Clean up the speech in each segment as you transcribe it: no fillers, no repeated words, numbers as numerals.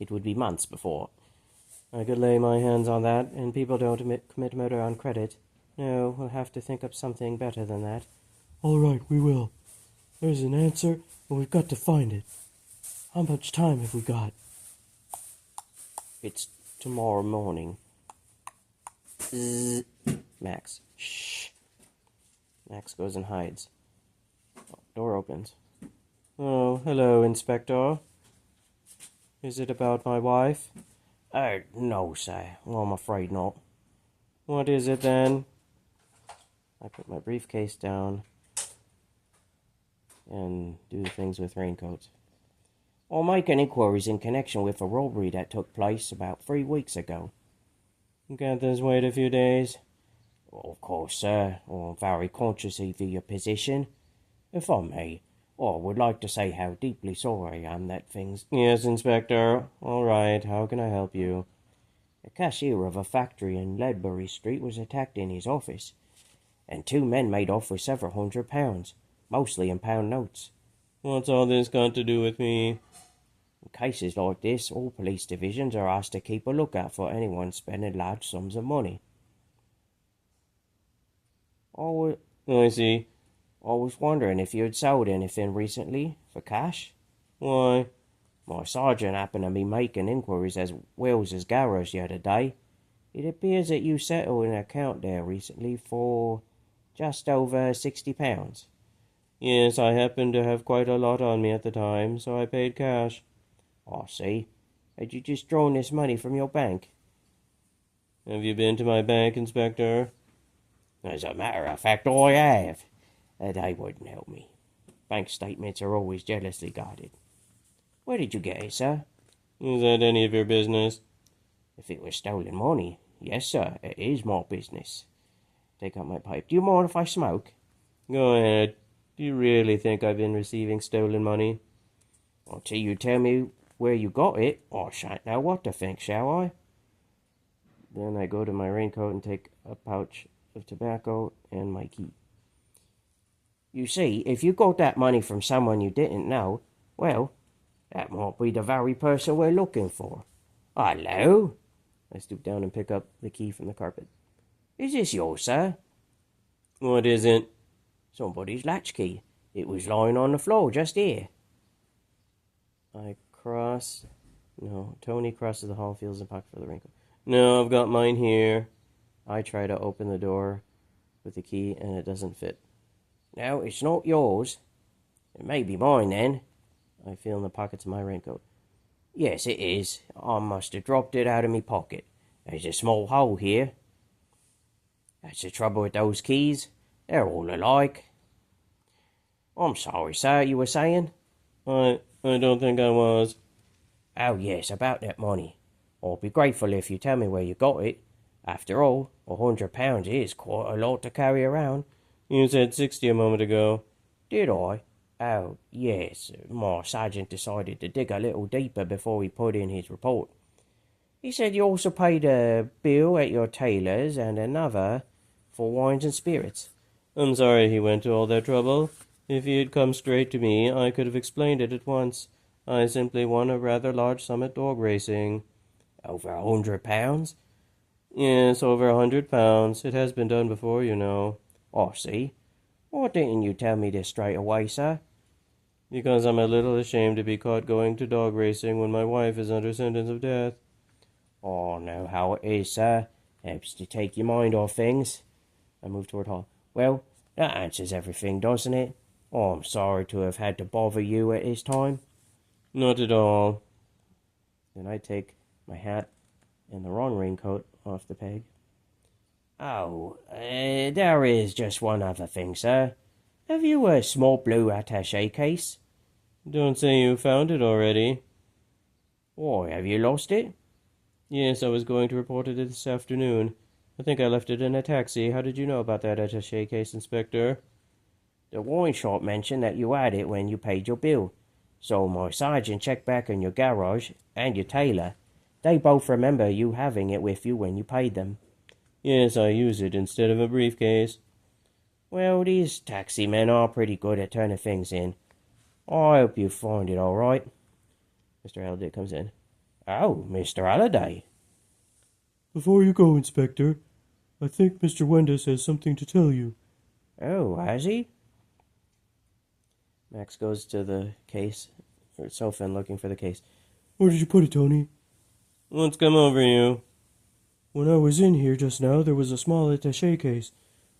it would be months before I could lay my hands on that, and people don't commit murder on credit. No, we'll have to think up something better than that. All right, we will. There's an answer, and we've got to find it. How much time have we got? It's tomorrow morning. Max. Shh. Max goes and hides. Door opens. Oh, hello, Inspector. Is it about my wife? No, sir. Well, I'm afraid not. What is it, then? I put my briefcase down and do the things with raincoats. I'm making inquiries in connection with a robbery that took place about 3 weeks ago. Can't this wait a few days? Of course, sir. I'm very conscious of your position. If I may, I would like to say how deeply sorry I am that things... Yes, Inspector. All right. How can I help you? The cashier of a factory in Ledbury Street was attacked in his office, and 2 men made off with several £100, mostly in pound notes. What's all this got to do with me? In cases like this, all police divisions are asked to keep a lookout for anyone spending large sums of money. I see. I was wondering if you had sold anything recently, for cash? Why? My sergeant happened to be making inquiries as Wills's garage the other day. It appears that you settled an account there recently for just over £60. Yes, I happened to have quite a lot on me at the time, so I paid cash. I see. Had you just drawn this money from your bank? Have you been to my bank, Inspector? As a matter of fact, I have. They wouldn't help me. Bank statements are always jealously guarded. Where did you get it, sir? Is that any of your business? If it was stolen money, yes, sir, it is my business. Take out my pipe. Do you mind if I smoke? Go ahead. Do you really think I've been receiving stolen money? Until you tell me where you got it, I shan't know what to think, shall I? Then I go to my raincoat and take a pouch of tobacco and my key. You see, if you got that money from someone you didn't know, well, that might be the very person we're looking for. Hello? I stoop down and pick up the key from the carpet. Is this yours, sir? What is it? Somebody's latchkey. It was lying on the floor just here. Tony crosses the hall, feels in pocket for the raincoat. No, I've got mine here. I try to open the door with the key, and it doesn't fit. No, it's not yours. It may be mine, then. I feel in the pockets of my raincoat. Yes, it is. I must have dropped it out of me pocket. There's a small hole here. That's the trouble with those keys. They're all alike. I'm sorry, sir, you were saying? I don't think I was. Oh, yes, about that money. I'll be grateful if you tell me where you got it. After all, £100 is quite a lot to carry around. You said 60 a moment ago. Did I? Oh, yes. My sergeant decided to dig a little deeper before he put in his report. He said you also paid a bill at your tailor's and another for wines and spirits. I'm sorry he went to all that trouble. If he had come straight to me, I could have explained it at once. I simply won a rather large sum at dog racing. Over £100? Yes, over £100. It has been done before, you know. I see. Why didn't you tell me this straight away, sir? Because I'm a little ashamed to be caught going to dog racing when my wife is under sentence of death. I know how it is, sir. Helps to take your mind off things. I move toward Hall. Well, that answers everything, doesn't it? I'm sorry to have had to bother you at this time. Not at all. Then I take my hat and the wrong raincoat off the peg. Oh, there is just one other thing, sir. Have you a small blue attaché case? Don't say you found it already. Why, have you lost it? Yes, I was going to report it this afternoon. I think I left it in a taxi. How did you know about that attaché case, Inspector? The wine shop mentioned that you had it when you paid your bill. So my sergeant checked back in your garage and your tailor. They both remember you having it with you when you paid them. Yes, I use it instead of a briefcase. Well, these taxi men are pretty good at turning things in. I hope you find it all right. Mr. Halliday comes in. Oh, Mr. Halliday. Before you go, Inspector, I think Mr. Wendes has something to tell you. Oh, has he? Max goes to the case, or sofa, and looking for the case. Where did you put it, Tony? What's come over you? When I was in here just now, there was a small attaché case.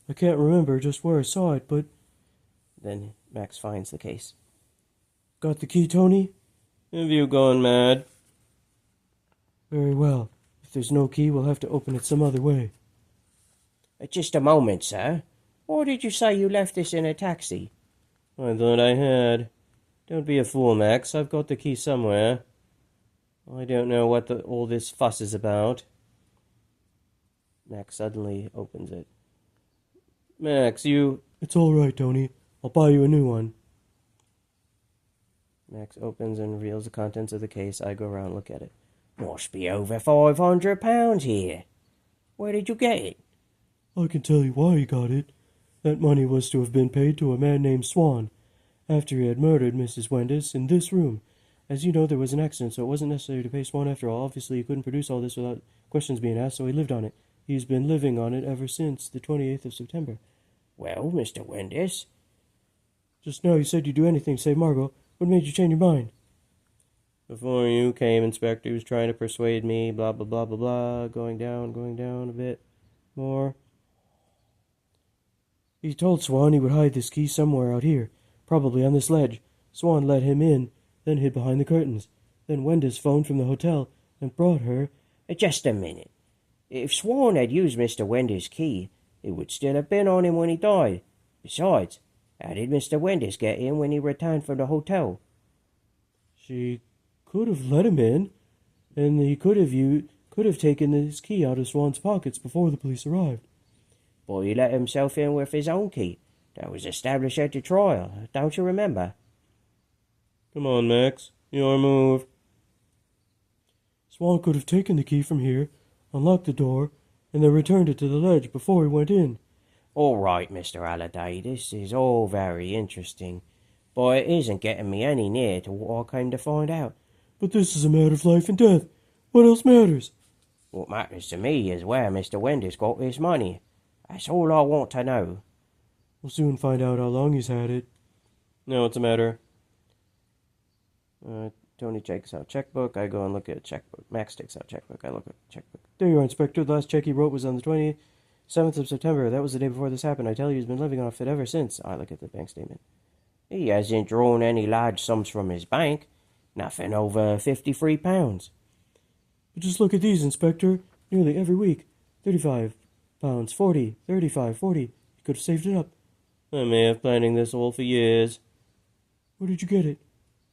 I can't remember just where I saw it, but... Then Max finds the case. Got the key, Tony? Have you gone mad? Very well. If there's no key, we'll have to open it some other way. Just a moment, sir. Why did you say you left this in a taxi? I thought I had. Don't be a fool, Max. I've got the key somewhere. I don't know what all this fuss is about. Max suddenly opens it. Max, you... It's all right, Tony. I'll buy you a new one. Max opens and reveals the contents of the case. I go around and look at it. Must be over £500 here. Where did you get it? I can tell you why he got it. That money was to have been paid to a man named Swan, after he had murdered Mrs. Wendes in this room. As you know, there was an accident, so it wasn't necessary to pay Swan after all. Obviously, he couldn't produce all this without questions being asked, so he lived on it. He's been living on it ever since the 28th of September. Well, Mr. Wendes? Just now you said you'd do anything to save Margot. What made you change your mind? Before you came, Inspector was trying to persuade me, blah, blah, blah, blah, blah, going down a bit more. He told Swan he would hide this key somewhere out here, probably on this ledge. Swan let him in, then hid behind the curtains. Then Wendes phoned from the hotel and brought her... Just a minute. If Swan had used Mr. Wendes' key, it would still have been on him when he died. Besides, how did Mr. Wendes get in when he returned from the hotel? She could have let him in, and he could have taken his key out of Swan's pockets before the police arrived. But he let himself in with his own key. That was established at the trial. Don't you remember? Come on, Max. Your move. Swan could have taken the key from here, unlocked the door, and then returned it to the ledge before he went in. All right, Mr. Halliday, this is all very interesting, but it isn't getting me any nearer to what I came to find out. But this is a matter of life and death. What else matters? What matters to me is where Mr. Wendes got his money. That's all I want to know. We'll soon find out how long he's had it. No, what's the matter? Tony takes out checkbook. I go and look at checkbook. Max takes out checkbook. I look at checkbook. There you are, Inspector. The last check he wrote was on the 27th of September. That was the day before this happened. I tell you, he's been living off it ever since. I look at the bank statement. He hasn't drawn any large sums from his bank. Nothing over £53. But just look at these, Inspector. Nearly every week. £35, 40, 35, 40. He could have saved it up. I may have planning this all for years. Where did you get it?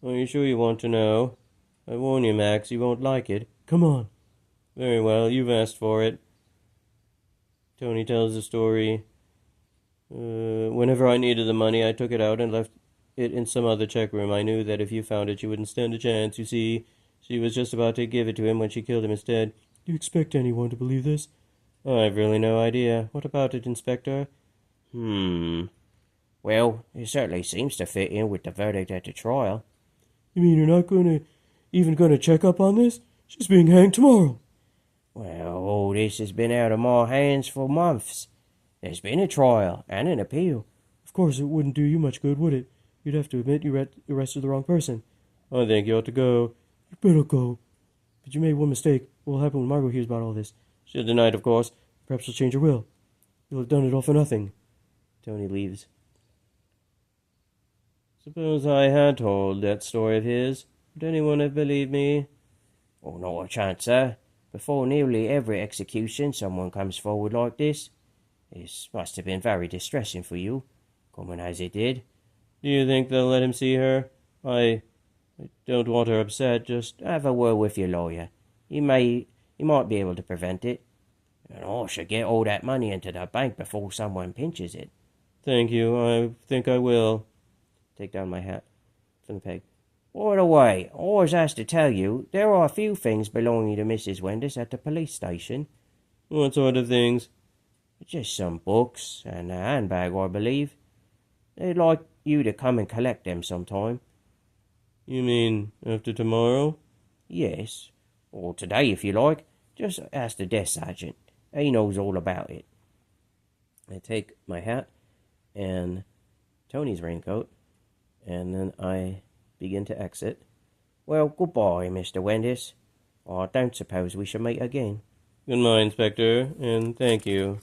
Are you sure you want to know? I warn you, Max, you won't like it. Come on. Very well, you've asked for it. Tony tells the story. Whenever I needed the money, I took it out and left it in some other check room. I knew that if you found it, you wouldn't stand a chance. You see, she was just about to give it to him when she killed him instead. Do you expect anyone to believe this? I've really no idea. What about it, Inspector? Well, it certainly seems to fit in with the verdict at the trial. You mean you're not even going to check up on this? She's being hanged tomorrow. Well, all this has been out of my hands for months. There's been a trial and an appeal. Of course, it wouldn't do you much good, would it? You'd have to admit you arrested the wrong person. I think you ought to go. You better go. But you made one mistake. What will happen when Margot hears about all this? She'll deny it, of course. Perhaps she'll change her will. You'll have done it all for nothing. Tony leaves. Suppose I had told that story of his. Would anyone have believed me? Oh, not a chance, sir. Before nearly every execution, someone comes forward like this. This must have been very distressing for you, coming as it did. Do you think they'll let him see her? I don't want her upset. Just have a word with your lawyer. He might be able to prevent it. And I should get all that money into the bank before someone pinches it. Thank you. I think I will. Take down my hat from the peg. By the way, I was asked to tell you there are a few things belonging to Mrs. Wendes at the police station. What sort of things? Just some books and a handbag, I believe. They'd like you to come and collect them sometime. You mean after tomorrow? Yes. Or today, if you like. Just ask the desk sergeant. He knows all about it. I take my hat and Tony's raincoat, and then I begin to exit. Well, goodbye, Mr. Wendis. I don't suppose we shall meet again. Good night, Inspector, and thank you.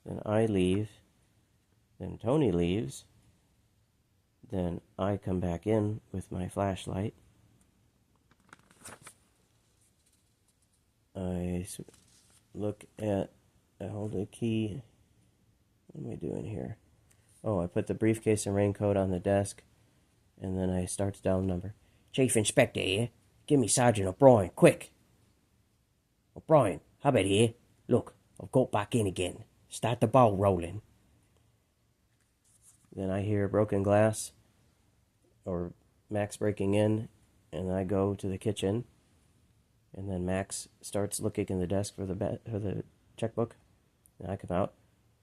Then I leave. Then Tony leaves. Then I come back in with my flashlight. I look at, I hold the key. What am I doing here? Oh, I put the briefcase and raincoat on the desk, and then I start to dial the number. Chief Inspector here. Give me Sergeant O'Brien, quick. O'Brien, Hubbard here. Look, I've got back in again. Start the ball rolling. Then I hear broken glass, or Max breaking in, and I go to the kitchen. And then Max starts looking in the desk for the checkbook. And I come out.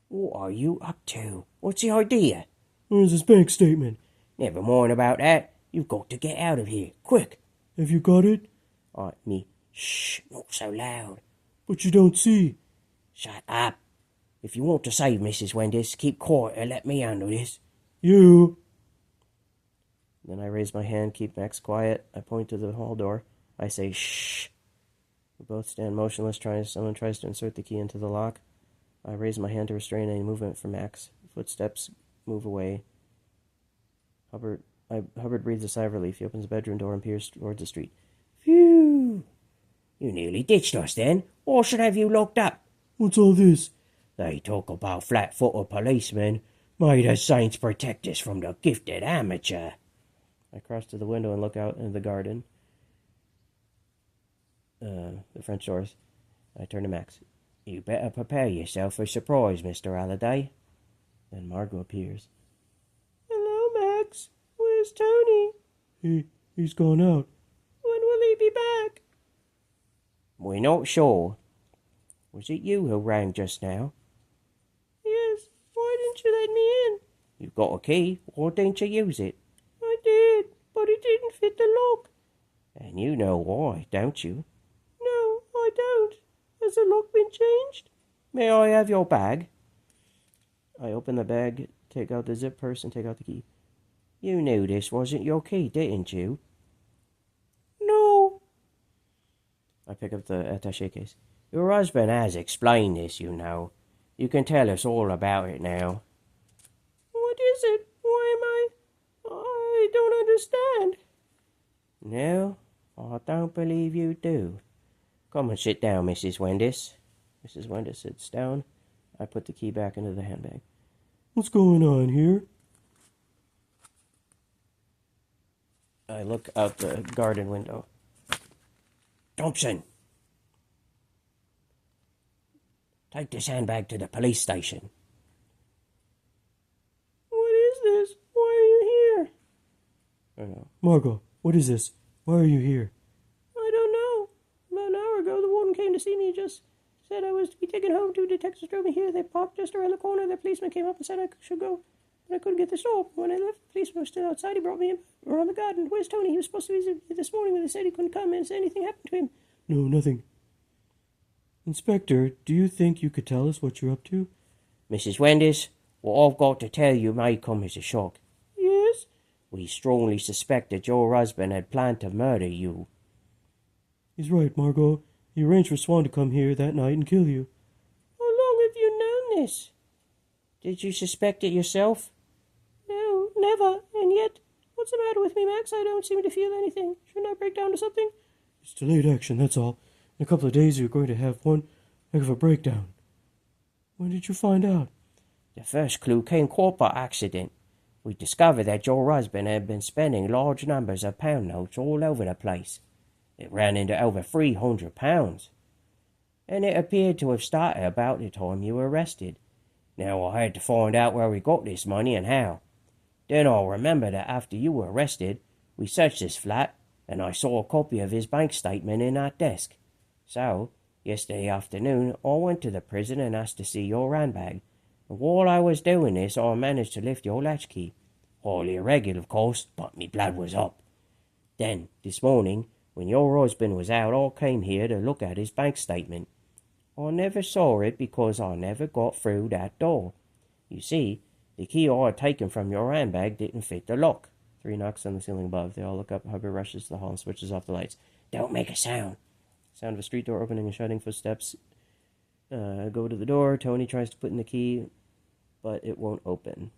What are you up to? What's the idea? Where's this bank statement? Never mind about that. You've got to get out of here. Quick. Have you got it? Me. Shh, not so loud. But you don't see. Shut up. If you want to save Mrs. Wendis, keep quiet and let me handle this. You. Then I raise my hand, keep Max quiet. I point to the hall door. I say, shh. We both stand motionless. Someone tries to insert the key into the lock. I raise my hand to restrain any movement from Max. Footsteps move away. Hubbard breathes a sigh of relief. He opens the bedroom door and peers towards the street. Phew! You nearly ditched us then. Why should I have you locked up? What's all this? They talk about flat-footed policemen. May the saints protect us from the gifted amateur. I cross to the window and look out into the garden. The French doors. I turn to Max. You better prepare yourself for a surprise, Mr. Halliday. Then Margot appears. Hello, Max. Where's Tony? He's gone out. When will he be back? We're not sure. Was it you who rang just now? Yes. Why didn't you let me in? You've got a key. Why didn't you use it? I did, but it didn't fit the lock. And you know why, don't you? No, I don't. Has the lock been changed? May I have your bag? I open the bag, take out the zip purse, and take out the key. You knew this wasn't your key, didn't you? No. I pick up the attaché case. Your husband has explained this, you know. You can tell us all about it now. What is it? Why am I don't understand. No, I don't believe you do. Come and sit down, Mrs. Wendis. Mrs. Wendis sits down. I put the key back into the handbag. What's going on here? I look out the garden window. Thompson! Take this handbag to the police station. What is this? Why are you here? I know. Margot, what is this? Why are you here? I don't know. About an hour ago, the warden came to see me. Just said I was to be taken home. Two detectives drove me here. They parked just around the corner. The policeman came up and said I should go. But I couldn't get the door. When I left, the policeman was still outside. He brought me in around the garden. Where's Tony? He was supposed to visit me this morning, but they said he couldn't come in. Has anything happened to him? No, nothing. Inspector, do you think you could tell us what you're up to? Mrs. Wendis, what I've got to tell you may come as a shock. Yes? We strongly suspect that your husband had planned to murder you. He's right, Margot. He arranged for Swan to come here that night and kill you. How long have you known this? Did you suspect it yourself? No, never. And yet, what's the matter with me, Max? I don't seem to feel anything. Shouldn't I break down to something? It's delayed action, that's all. In a couple of days you're going to have one heck of a breakdown. When did you find out? The first clue came quite by accident. We discovered that your husband had been spending large numbers of pound notes all over the place. It ran into over £300. And it appeared to have started about the time you were arrested. Now I had to find out where we got this money and how. Then I remembered that after you were arrested, we searched his flat, and I saw a copy of his bank statement in that desk. So, yesterday afternoon, I went to the prison and asked to see your handbag. And while I was doing this, I managed to lift your latchkey. Highly irregular, of course, but me blood was up. Then, this morning, When your husband was out, I came here to look at his bank statement. I never saw it because I never got through that door. You see, the key I had taken from your handbag didn't fit the lock. 3 knocks on the ceiling above. They all look up. Hubbard rushes to the hall and switches off the lights. Don't make a sound. Sound of a street door opening and shutting. Footsteps go to the door. Tony tries to put in the key, but it won't open.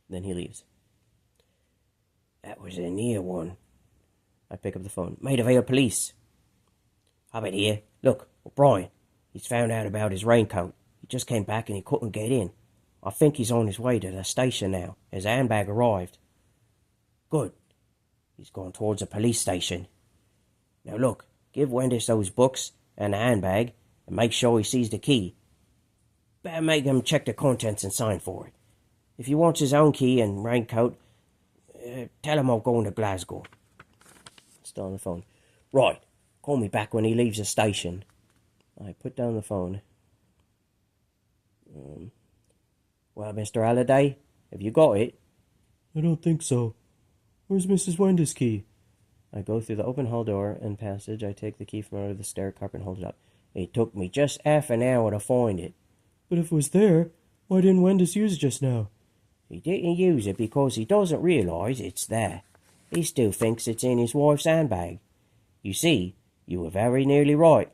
Then he leaves. That was a near one. I pick up the phone. Maida Vale Police. Hubbard here. Look, O'Brien. He's found out about his raincoat. He just came back and he couldn't get in. I think he's on his way to the station now. His handbag arrived. Good. He's gone towards the police station. Now look, give Wendis those books and the handbag and make sure he sees the key. Better make him check the contents and sign for it. If he wants his own key and raincoat, tell him I'm going to Glasgow. Still on the phone. Right. Call me back when he leaves the station. I put down the phone. Well, Mr. Halliday, have you got it? I don't think so. Where's Mrs. Wenda's key? I go through the open hall door and passage. I take the key from under the stair carpet and hold it up. It took me just half an hour to find it. But if it was there, why didn't Wenda's use it just now? He didn't use it because he doesn't realise it's there. He still thinks it's in his wife's handbag. You see, you were very nearly right.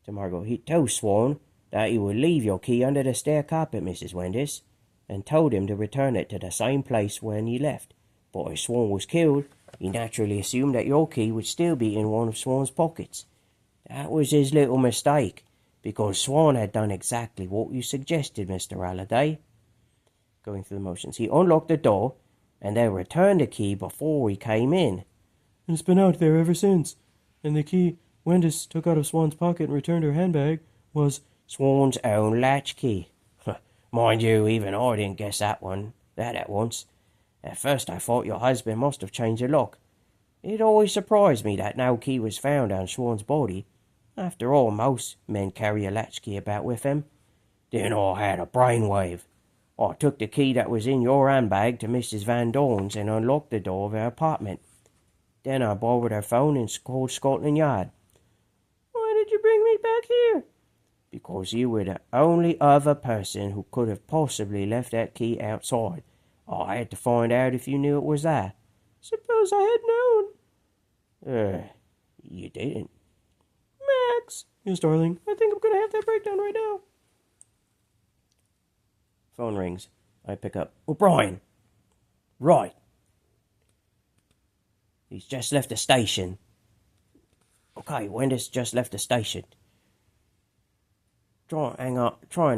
To Margot, he told Swan that he would leave your key under the stair carpet, Mrs. Wendis, and told him to return it to the same place when he left. But if Swan was killed, he naturally assumed that your key would still be in one of Swan's pockets. That was his little mistake, because Swan had done exactly what you suggested, Mr. Halliday. Going through the motions, he unlocked the door, and then returned the key before he came in. And it's been out there ever since. And the key Wendis took out of Swan's pocket and returned her handbag was Swan's own latchkey. Mind you, even I didn't guess that at once. At first I thought your husband must have changed the lock. It always surprised me that no key was found on Swan's body. After all, most men carry a latchkey about with them. Then I had a brainwave. I took the key that was in your handbag to Mrs. Van Dorn's and unlocked the door of her apartment. Then I borrowed her phone and called Scotland Yard. Why did you bring me back here? Because you were the only other person who could have possibly left that key outside. I had to find out if you knew it was there. Suppose I had known. You didn't. Max! Yes, darling? I think I'm going to have that breakdown right now. Phone rings. I pick up. O'Brien! Right. He's just left the station. Okay, Wendis just left the station. Try and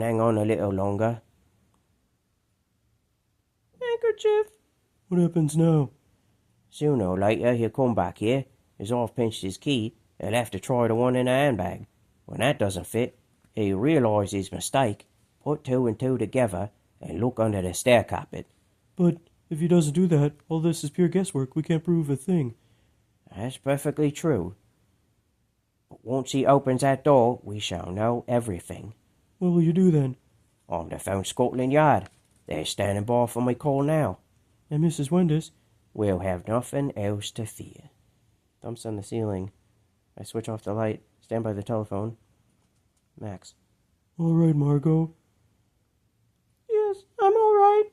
hang on a little longer. Handkerchief. What happens now? Sooner or later he'll come back here. As I've pinched his key, he'll have to try the one in the handbag. When that doesn't fit, he'll realise his mistake, put 2 and 2 together, and look under the stair carpet. But if he doesn't do that, all this is pure guesswork. We can't prove a thing. That's perfectly true. But once he opens that door, we shall know everything. What will you do then? I'm to phone Scotland Yard. They're standing by for my call now. And Mrs. Wendis? We'll have nothing else to fear. Thumps on the ceiling. I switch off the light, stand by the telephone. Max. All right, Margot. Yes, I'm all right.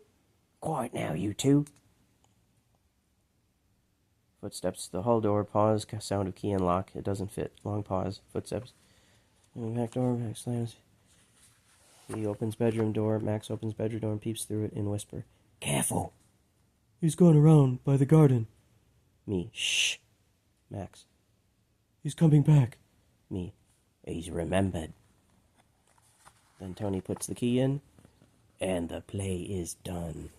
Quiet now, you two. Footsteps. The hall door. Pause. Sound of key and lock. It doesn't fit. Long pause. Footsteps. Back door. Back slams. He opens bedroom door. Max opens bedroom door and peeps through it in whisper. Careful. He's gone around by the garden. Me. Shh. Max. He's coming back. Me. He's remembered. Then Tony puts the key in. And the play is done.